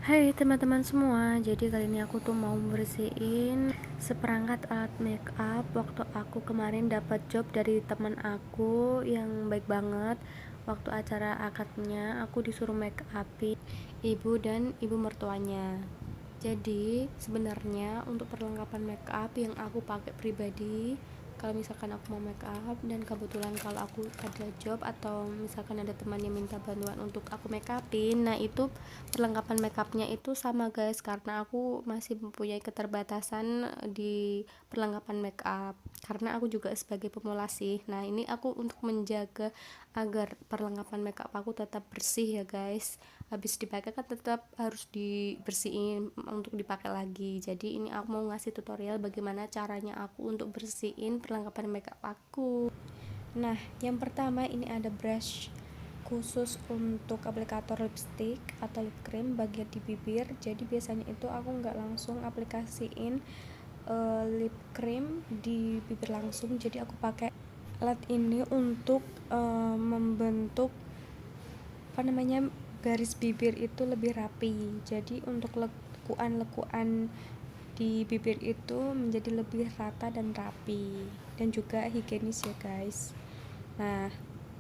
Hai teman-teman semua, jadi kali ini aku tuh mau bersihin seperangkat alat make up. Waktu aku kemarin dapat job dari teman aku yang baik banget. Waktu acara akadnya aku disuruh make upin ibu dan ibu mertuanya. Jadi sebenarnya untuk perlengkapan make up yang aku pakai pribadi, kalau misalkan aku mau make up dan kebetulan kalau aku ada job atau misalkan ada teman yang minta bantuan untuk aku make upin, nah itu perlengkapan make upnya itu sama guys, karena aku masih mempunyai keterbatasan di perlengkapan make up karena aku juga sebagai pemula sih. Nah ini aku untuk menjaga agar perlengkapan make up aku tetap bersih ya guys, habis dipakai kan tetap harus dibersihin untuk dipakai lagi. Jadi ini aku mau ngasih tutorial bagaimana caranya aku untuk bersihin perlengkapan makeup aku. Nah yang pertama ini ada brush khusus untuk aplikator lipstick atau lip cream bagian di bibir. Jadi biasanya itu aku nggak langsung aplikasiin lip cream di bibir langsung, jadi aku pakai alat ini untuk membentuk garis bibir itu lebih rapi. Jadi untuk lekuan-lekuan di bibir itu menjadi lebih rata dan rapi dan juga higienis ya guys. Nah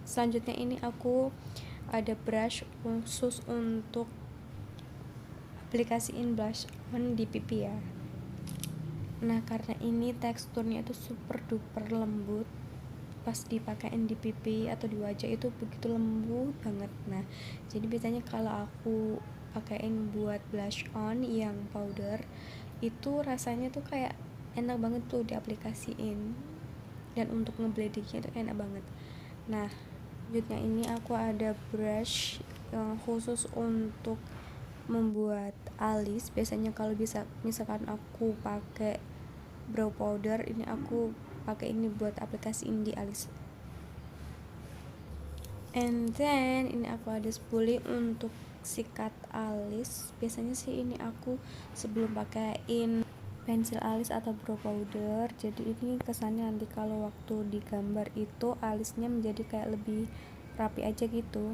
selanjutnya ini aku ada brush khusus untuk aplikasiin blush on di pipi ya. Nah karena ini teksturnya itu super duper lembut, pas dipakein di pipi atau di wajah itu begitu lembut banget. Nah jadi biasanya kalau aku pakein buat blush on yang powder itu rasanya tuh kayak enak banget tuh diaplikasiin, dan untuk ngeblendingnya itu enak banget. Nah selanjutnya ini aku ada brush yang khusus untuk membuat alis. Biasanya kalau misalkan aku pakai brow powder, ini aku pakai ini buat aplikasiin di alis. And then ini aku ada spoolie untuk sikat alis. Biasanya sih ini aku sebelum pakaiin pensil alis atau brow powder, jadi ini kesannya nanti kalau waktu digambar itu alisnya menjadi kayak lebih rapi aja gitu.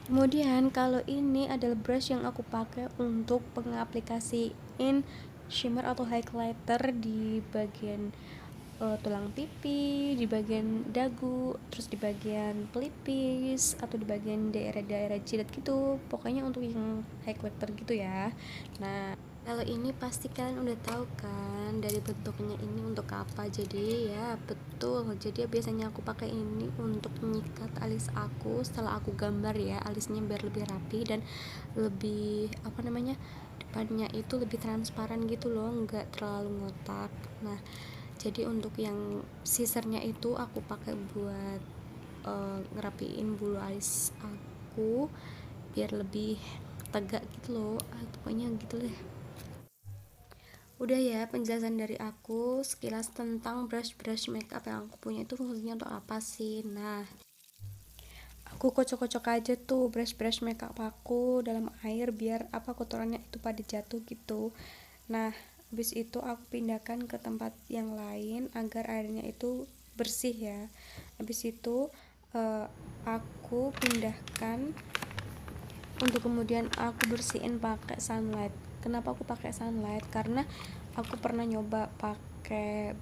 Kemudian kalau ini adalah brush yang aku pakai untuk pengaplikasiin shimmer atau highlighter di bagian tulang pipi, di bagian dagu, terus di bagian pelipis atau di bagian daerah-daerah jidat gitu. Pokoknya untuk yang highlighter gitu ya. Nah kalau ini pasti kalian udah tahu kan dari bentuknya ini untuk apa. Jadi ya betul, jadi biasanya aku pakai ini untuk menyikat alis aku setelah aku gambar ya, alisnya biar lebih rapi dan lebih depannya itu lebih transparan gitu loh, nggak terlalu ngotak. Nah jadi untuk yang sisirnya itu aku pakai buat ngerapiin bulu alis aku biar lebih tegak gitu loh. Pokoknya gitu deh. Udah ya penjelasan dari aku sekilas tentang brush makeup yang aku punya itu fungsinya untuk apa sih. Nah aku kocok-kocok aja tuh brush makeup aku dalam air biar kotorannya itu pada jatuh gitu. Nah habis itu aku pindahkan ke tempat yang lain agar airnya itu bersih ya. Habis itu aku pindahkan untuk kemudian aku bersihin pakai sunlight. Kenapa aku pakai sunlight? Karena aku pernah nyoba pakai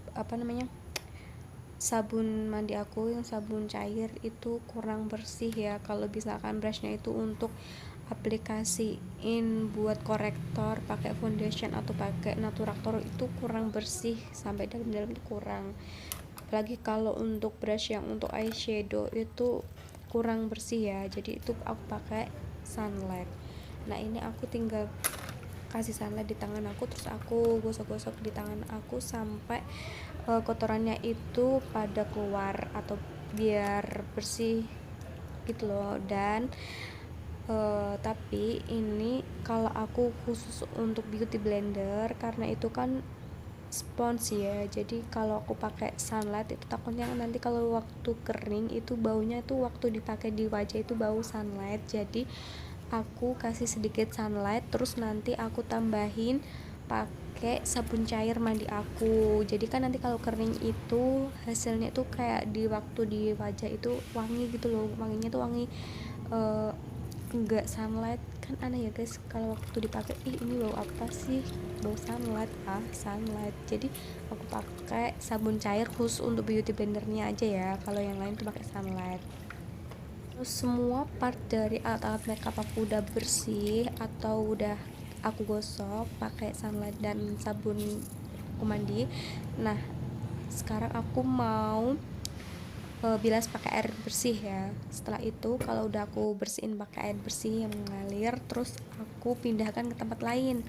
sabun mandi aku yang sabun cair itu kurang bersih ya. Kalau misalkan brushnya itu untuk aplikasiin buat korektor pakai foundation atau pakai naturator itu kurang bersih, sampai dalam-dalam itu kurang. Apalagi kalau untuk brush yang untuk eyeshadow itu kurang bersih ya. Jadi itu aku pakai sunlight. Nah ini aku tinggal kasih sunlight di tangan aku, terus aku gosok-gosok di tangan aku sampai kotorannya itu pada keluar atau biar bersih gitu loh. Dan tapi ini kalau aku khusus untuk beauty blender karena itu kan spons ya, jadi kalau aku pakai sunlight itu takutnya nanti kalau waktu kering itu baunya itu waktu dipakai di wajah itu bau sunlight. Jadi aku kasih sedikit sunlight, terus nanti aku tambahin pakai sabun cair mandi aku. Jadi kan nanti kalau kering itu hasilnya tuh kayak di waktu di wajah itu wangi gitu loh, wanginya tuh wangi enggak sunlight kan aneh ya guys, kalau waktu dipakai ini bau apa sih, bau sunlight, sunlight. Jadi aku pakai sabun cair khusus untuk beauty blendernya aja ya, kalau yang lain tuh pakai sunlight. Terus semua part dari alat-alat makeup aku udah bersih atau udah aku gosok pakai sunlight dan sabun aku mandi. Nah sekarang aku mau bilas pakai air bersih ya. Setelah itu kalau udah aku bersihin pakai air bersih yang mengalir, terus aku pindahkan ke tempat lain.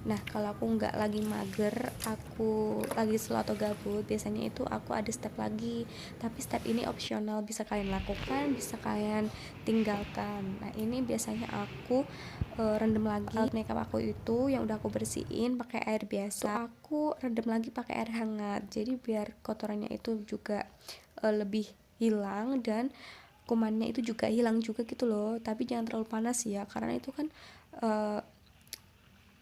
Nah kalau aku nggak lagi mager, aku lagi slow atau gabut, biasanya itu aku ada step lagi, tapi step ini opsional, bisa kalian lakukan, bisa kalian tinggalkan. Nah ini biasanya aku rendam lagi makeup aku itu yang udah aku bersihin pakai air biasa, aku rendam lagi pakai air hangat, jadi biar kotorannya itu juga lebih hilang dan kumannya itu juga hilang juga gitu loh. Tapi jangan terlalu panas ya, karena itu kan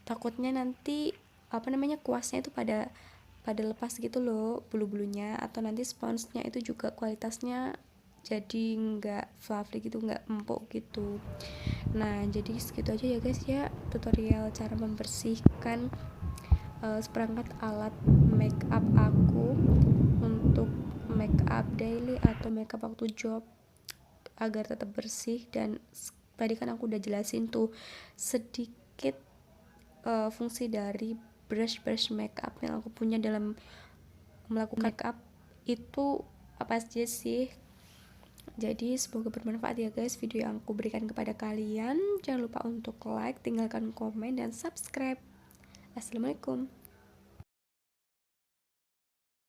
takutnya nanti kuasnya itu pada lepas gitu loh, bulu-bulunya, atau nanti sponsnya itu juga kualitasnya jadi nggak fluffy gitu, nggak empuk gitu. Nah jadi segitu aja ya guys ya, tutorial cara membersihkan seperangkat alat make up aku untuk make up daily atau make up waktu job agar tetap bersih. Dan tadi kan aku udah jelasin tuh sedikit fungsi dari brush make up yang aku punya dalam melakukan make up itu apa aja sih. Jadi semoga bermanfaat ya guys video yang aku berikan kepada kalian. Jangan lupa untuk like, tinggalkan komen, dan subscribe. Assalamualaikum.